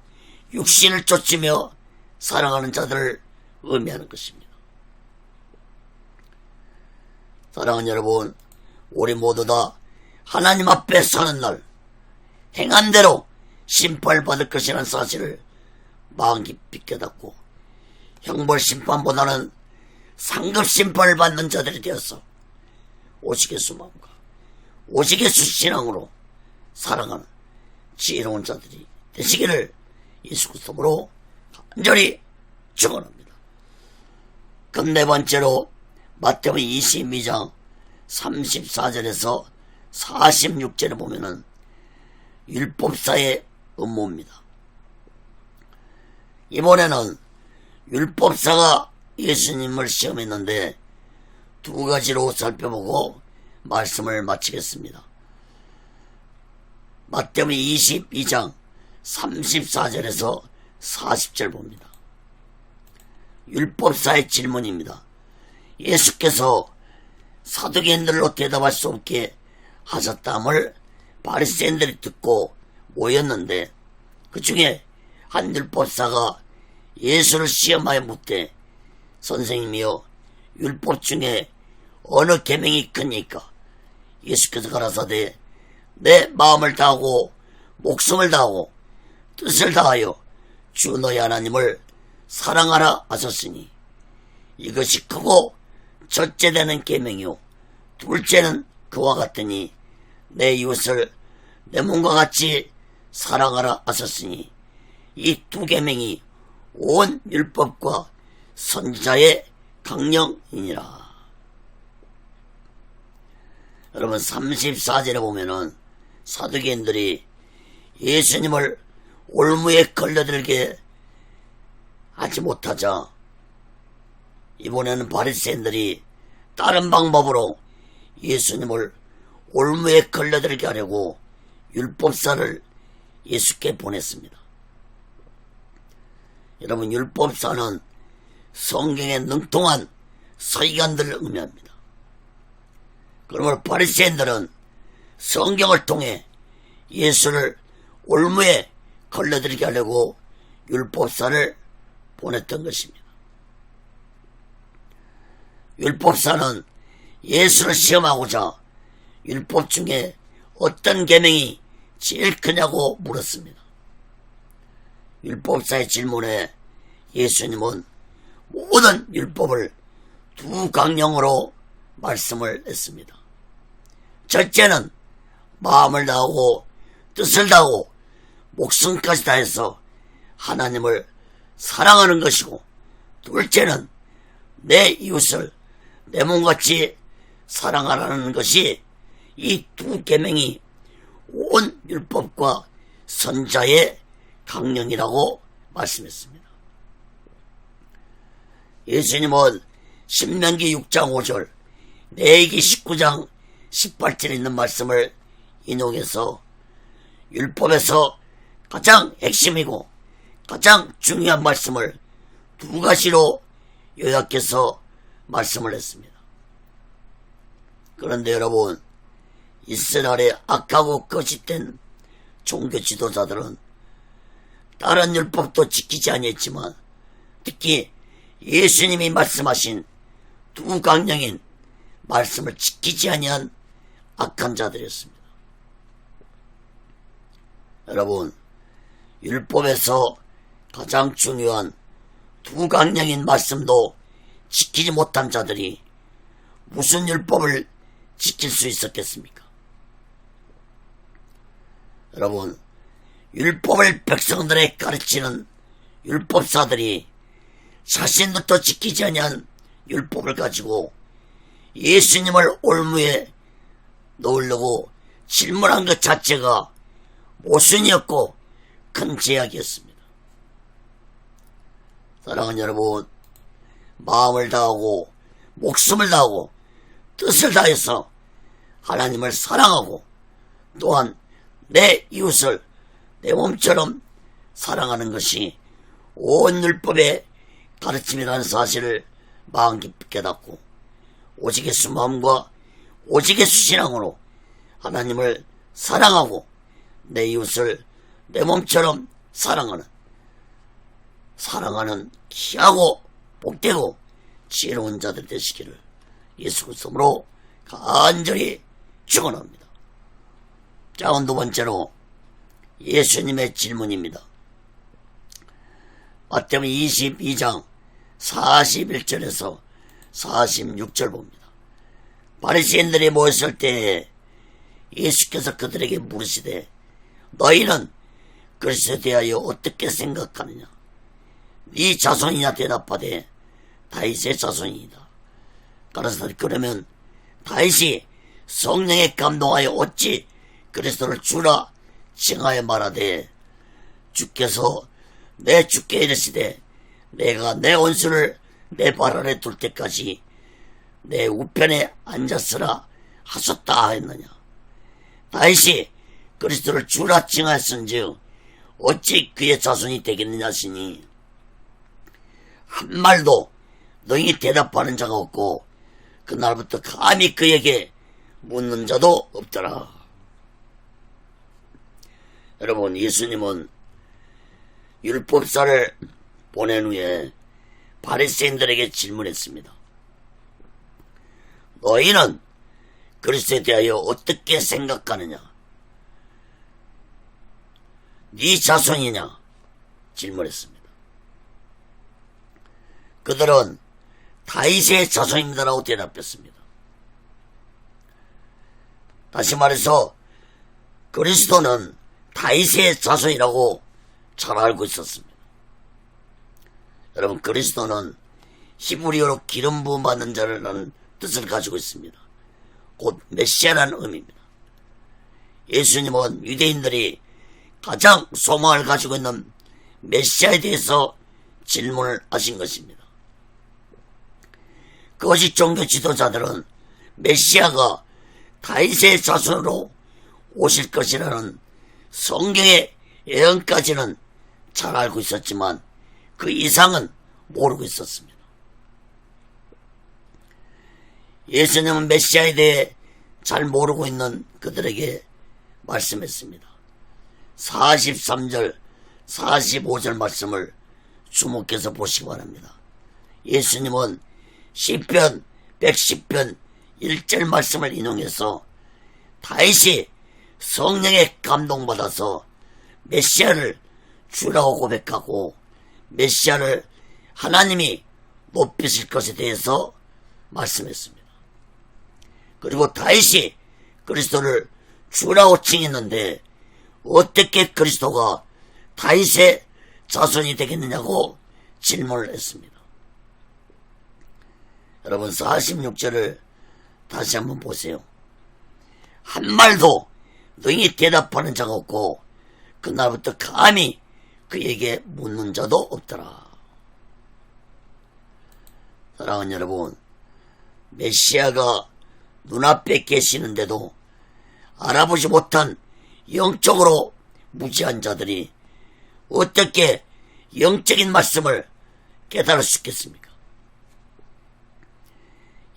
육신을 쫓으며 살아가는 자들을 의미하는 것입니다. 사랑하는 여러분, 우리 모두 다 하나님 앞에 서는 날 행한 대로 심판을 받을 것이라는 사실을 마음 깊이 깨닫고 형벌 심판보다는 상급 심판을 받는 자들이 되어서 오시게수 마음과 오시게수 신앙으로 살아가는 지혜로운 자들이 되시기를 예수 그리스도로 간절히 축원합니다. 그럼 네 번째로 마태복음 22장 34절에서 46절에 보면은 율법사의 음모입니다. 이번에는 율법사가 예수님을 시험했는데 두 가지로 살펴보고 말씀을 마치겠습니다. 마태복음 22장 34절에서 40절 봅니다. 율법사의 질문입니다. 예수께서 사두개인들로 대답할 수 없게 하셨다함을 바리새인들이 듣고 모였는데 그 중에 한 율법사가 예수를 시험하여 묻되 선생님이여 율법 중에 어느 계명이 크니까? 예수께서 가라사대 내 마음을 다하고 목숨을 다하고 뜻을 다하여 주 너희 하나님을 사랑하라 하셨으니 이것이 크고 첫째 되는 계명이요 둘째는 그와 같으니 내 이웃을 내 몸과 같이 사랑하라 하셨으니 이 두 계명이 온 율법과 선지자의 강령이니라. 여러분 34절에 보면은 사두개인들이 예수님을 올무에 걸려들게 하지 못하자 이번에는 바리새인들이 다른 방법으로 예수님을 올무에 걸려들게 하려고 율법사를 예수께 보냈습니다. 여러분 율법사는 성경에 능통한 서기관들을 의미합니다. 그러므로 바리새인들은 성경을 통해 예수를 올무에 걸려들게 하려고 율법사를 보냈던 것입니다. 율법사는 예수를 시험하고자 율법 중에 어떤 계명이 제일 크냐고 물었습니다. 율법사의 질문에 예수님은 모든 율법을 두 강령으로 말씀을 했습니다. 첫째는 마음을 다하고 뜻을 다하고 목숨까지 다해서 하나님을 사랑하는 것이고 둘째는 내 이웃을 내 몸같이 사랑하라는 것이 이 두 계명이 온 율법과 선지자의 강령이라고 말씀했습니다. 예수님은 신명기 6장 5절, 레위기 19장 18절에 있는 말씀을 인용해서 율법에서 가장 핵심이고 가장 중요한 말씀을 두 가지로 요약해서 말씀을 했습니다. 그런데 여러분, 이스라엘의 악하고 거짓된 종교 지도자들은 다른 율법도 지키지 아니했지만 특히 예수님이 말씀하신 두 강령인 말씀을 지키지 아니한 악한 자들이었습니다. 여러분, 율법에서 가장 중요한 두 강령인 말씀도 지키지 못한 자들이 무슨 율법을 지킬 수 있었겠습니까? 여러분, 율법을 백성들에 가르치는 율법사들이 자신부터 지키지 아니한 율법을 가지고 예수님을 올무에 넣으려고 질문한 것 자체가 모순이었고 큰 제약이었습니다. 사랑하는 여러분, 마음을 다하고 목숨을 다하고 뜻을 다해서 하나님을 사랑하고 또한 내 이웃을 내 몸처럼 사랑하는 것이 온 율법의 가르침이라는 사실을 마음 깊이 깨닫고 오직 예수 마음과 오직 예수 신앙으로 하나님을 사랑하고 내 이웃을 내 몸처럼 사랑하는 귀하고 복되고 지혜로운 자들 되시기를 예수 그리스도로 간절히 축원합니다. 자, 두 번째로 예수님의 질문입니다. 마태복음 22장 41절에서 46절 봅니다. 바리새인들이 모였을 때에 예수께서 그들에게 물으시되 너희는 그리스도에 대하여 어떻게 생각하느냐? 네 자손이냐? 대답하되 다윗의 자손이다. 가라사대 그러면 다윗이 성령에 감동하여 어찌 그리스도를 주라 칭하여 말하되 주께서 내 주께 이르시되 내가 내 원수를 내 발 아래 둘 때까지 내 우편에 앉았으라 하셨다 하였느냐? 다윗이 그리스도를 주라 칭하였은즉 어찌 그의 자손이 되겠느냐 하시니 한 말도 너희 대답하는 자가 없고 그날부터 감히 그에게 묻는 자도 없더라. 여러분, 예수님은 율법사를 보낸 후에 바리새인들에게 질문했습니다. 너희는 그리스도에 대하여 어떻게 생각하느냐? 네 자손이냐? 질문했습니다. 그들은 다윗의 자손입니다라고 대답했습니다. 다시 말해서 그리스도는 다윗의 자손이라고 잘 알고 있었습니다. 여러분, 그리스도는 히브리어로 기름 부음 받는 자라는 뜻을 가지고 있습니다. 곧 메시아라는 의미입니다. 예수님은 유대인들이 가장 소망을 가지고 있는 메시아에 대해서 질문을 하신 것입니다. 거짓 종교 지도자들은 메시아가 다윗의 자손으로 오실 것이라는 성경의 예언까지는 잘 알고 있었지만 그 이상은 모르고 있었습니다. 예수님은 메시아에 대해 잘 모르고 있는 그들에게 말씀했습니다. 43절 45절 말씀을 주목해서 보시기 바랍니다. 예수님은 시편 110편 1절 말씀을 인용해서 다윗이 성령에 감동받아서 메시아를 주라고 고백하고 메시아를 하나님이 높이실 것에 대해서 말씀했습니다. 그리고 다윗이 그리스도를 주라고 칭했는데 어떻게 그리스도가 다윗의 자손이 되겠느냐고 질문을 했습니다. 여러분, 46절을 다시 한번 보세요. 한 말도 너희 대답하는 자가 없고 그날부터 감히 그에게 묻는 자도 없더라. 사랑하는 여러분, 메시아가 눈앞에 계시는데도 알아보지 못한 영적으로 무지한 자들이 어떻게 영적인 말씀을 깨달을 수 있겠습니까?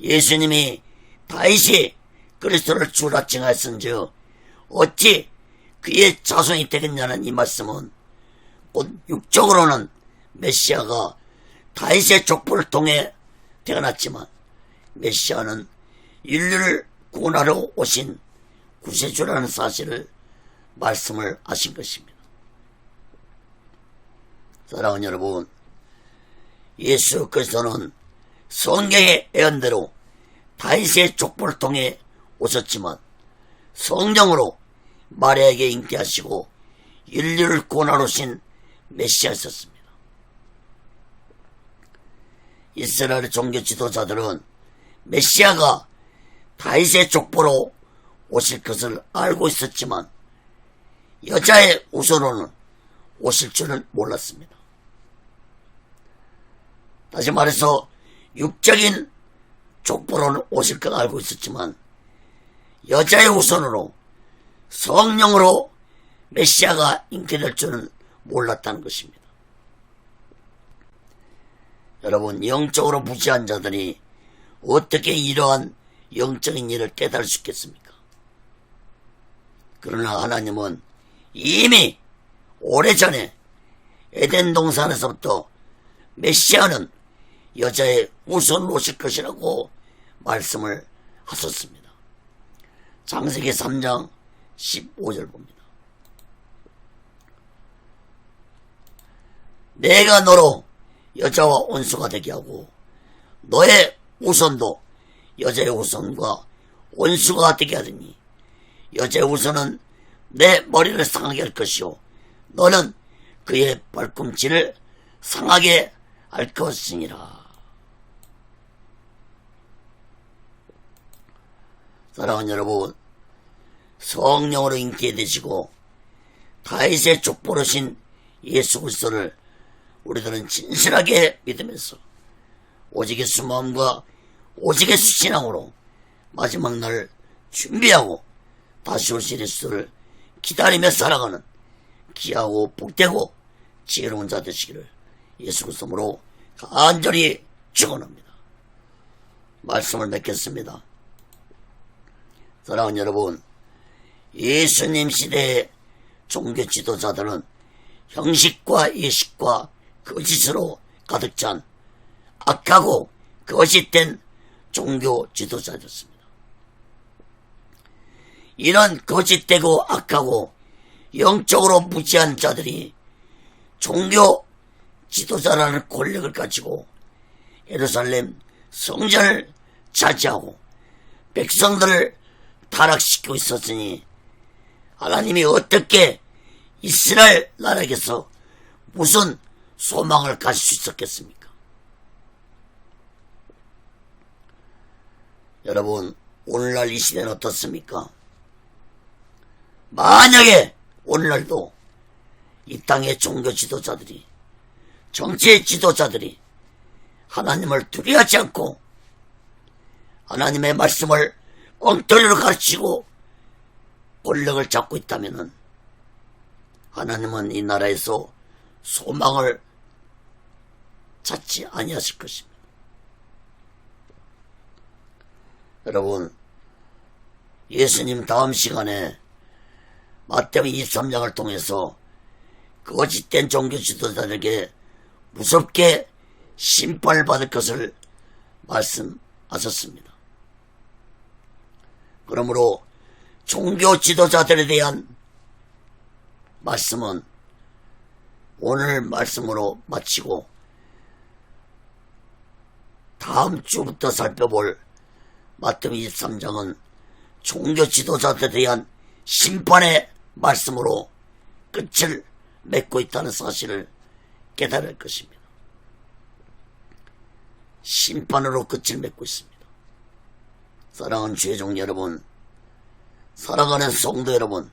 예수님이 다윗이 그리스도를 주라 칭하였은즉 어찌 그의 자손이 되겠냐는 이 말씀은 곧 육적으로는 메시아가 다윗의 족보를 통해 태어났지만 메시아는 인류를 구원하러 오신 구세주라는 사실을 말씀을 하신 것입니다. 사랑하는 여러분, 예수 그리스도는 성경의 예언대로 다윗의 족보를 통해 오셨지만 성령으로 마리아에게 잉태하시고 인류를 구원하러 오신 메시아였습니다. 이스라엘 종교 지도자들은 메시아가 다윗의 족보로 오실 것을 알고 있었지만 여자의 우선으로는 오실 줄은 몰랐습니다. 다시 말해서 육적인 족보로는 오실 걸 알고 있었지만 여자의 우선으로 성령으로 메시아가 잉태될 줄은 몰랐다는 것입니다. 여러분, 영적으로 무지한 자들이 어떻게 이러한 영적인 일을 깨달을 수 있겠습니까? 그러나 하나님은 이미 오래전에 에덴 동산에서부터 메시아는 여자의 우선으로 오실 것이라고 말씀을 하셨습니다. 창세기 3장 15절 봅니다. 내가 너로 여자와 원수가 되게 하고 너의 우선도 여자의 우선과 원수가 되게 하더니 여자의 우선은 내 머리를 상하게 할 것이요 너는 그의 발꿈치를 상하게 할 것이니라. 사랑하는 여러분, 성령으로 잉태되시고 다윗의 족보로신 예수 그리스도를 우리들은 진실하게 믿으면서 오직 예수 마음과 오직 예수 신앙으로 마지막 날 준비하고 다시 오실 예수를 기다리며 살아가는 귀하고 복되고 지혜로운 자 되시기를 예수 그리스도로 간절히 축원합니다. 말씀을 맺겠습니다. 사랑하는 여러분, 예수님 시대의 종교 지도자들은 형식과 예식과 거짓으로 가득 찬 악하고 거짓된 종교 지도자였습니다. 이런 거짓되고 악하고 영적으로 무지한 자들이 종교 지도자라는 권력을 가지고 예루살렘 성전을 차지하고 백성들을 타락시키고 있었으니 하나님이 어떻게 이스라엘 나라에게서 무슨 소망을 가질 수 있었겠습니까? 여러분, 오늘날 이 시대는 어떻습니까? 만약에 오늘날도 이 땅의 종교 지도자들이, 정치 지도자들이 하나님을 두려워하지 않고 하나님의 말씀을 엉터리로 가르치고 권력을 잡고 있다면 하나님은 이 나라에서 소망을 찾지 아니하실 것입니다. 여러분, 예수님 다음 시간에 마태복음 23장을 통해서 거짓된 종교 지도자들에게 무섭게 심판을 받을 것을 말씀하셨습니다. 그러므로 종교 지도자들에 대한 말씀은 오늘 말씀으로 마치고 다음 주부터 살펴볼 마태복음 23장은 종교 지도자들에 대한 심판의 말씀으로 끝을 맺고 있다는 사실을 깨달을 것입니다. 심판으로 끝을 맺고 있습니다. 사랑하는 주의 종 여러분, 사랑하는 성도 여러분,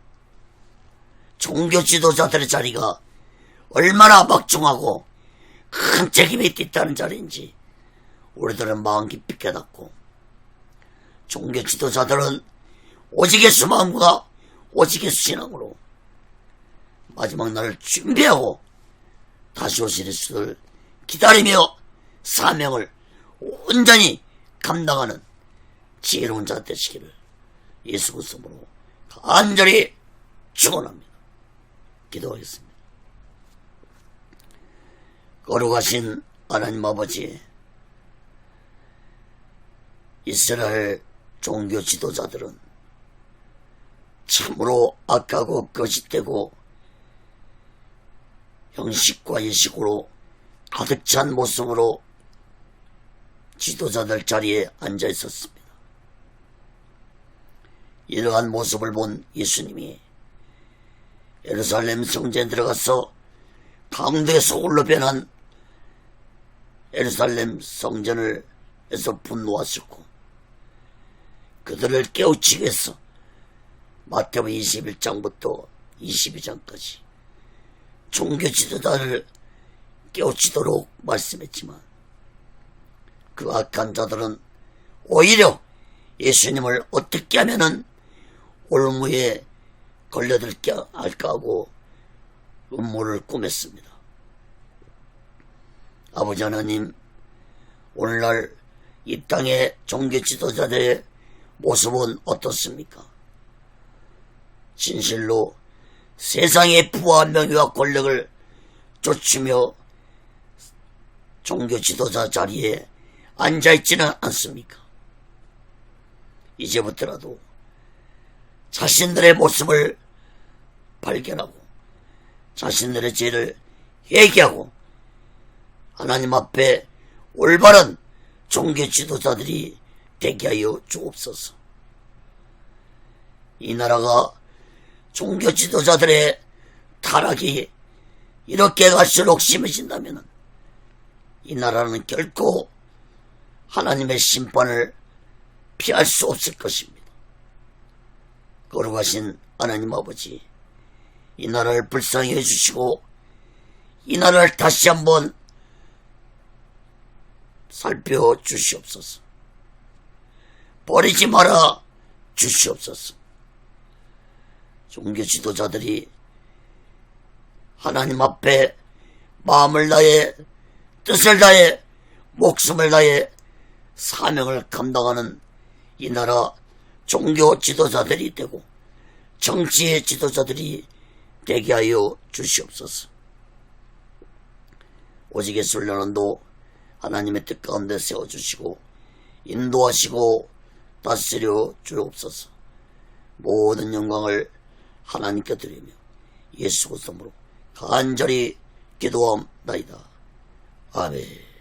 종교 지도자들의 자리가 얼마나 막중하고 큰 책임이 있다는 자리인지 우리들은 마음 깊이 깨닫고 종교 지도자들은 오직 예수 마음과 오직 예수 신앙으로 마지막 날을 준비하고 다시 오실 예수를 기다리며 사명을 온전히 감당하는 지혜로운 자 되시기를 예수 그리스도로 간절히 축원합니다. 기도하겠습니다. 거룩하신 하나님 아버지, 이스라엘 종교 지도자들은 참으로 악하고 거짓되고 형식과 예식으로 가득 찬 모습으로 지도자들 자리에 앉아 있었습니다. 이러한 모습을 본 예수님이 예루살렘 성전에 들어가서 강도의 소굴로 변한 예루살렘 성전을 에서 분노하셨고 그들을 깨우치기 위해서 마태복음 21장부터 22장까지 종교 지도자를 깨우치도록 말씀했지만 그 악한 자들은 오히려 예수님을 어떻게 하면은 올무에 걸려들게 할까 하고 음모를 꾸몄습니다. 아버지 하나님, 오늘날 이 땅의 종교 지도자들의 모습은 어떻습니까? 진실로 세상의 부와 명예와 권력을 쫓으며 종교 지도자 자리에 앉아있지는 않습니까? 이제부터라도 자신들의 모습을 발견하고 자신들의 죄를 회개하고 하나님 앞에 올바른 종교 지도자들이 되게 하여 주옵소서. 이 나라가 종교 지도자들의 타락이 이렇게 갈수록 심해진다면 이 나라는 결코 하나님의 심판을 피할 수 없을 것입니다. 거룩하신 하나님 아버지, 이 나라를 불쌍히 해주시고 이 나라를 다시 한번 살펴주시옵소서. 버리지 말아 주시옵소서. 종교 지도자들이 하나님 앞에 마음을 다해 뜻을 다해 목숨을 다해 사명을 감당하는 이 나라 종교 지도자들이 되고 정치의 지도자들이 되게 하여 주시옵소서. 오직 예수를 나는도 하나님의 뜻 가운데 세워주시고 인도하시고 다스려 주옵소서. 모든 영광을 하나님께 드리며 예수 그리스도로 간절히 기도함나이다. 아멘.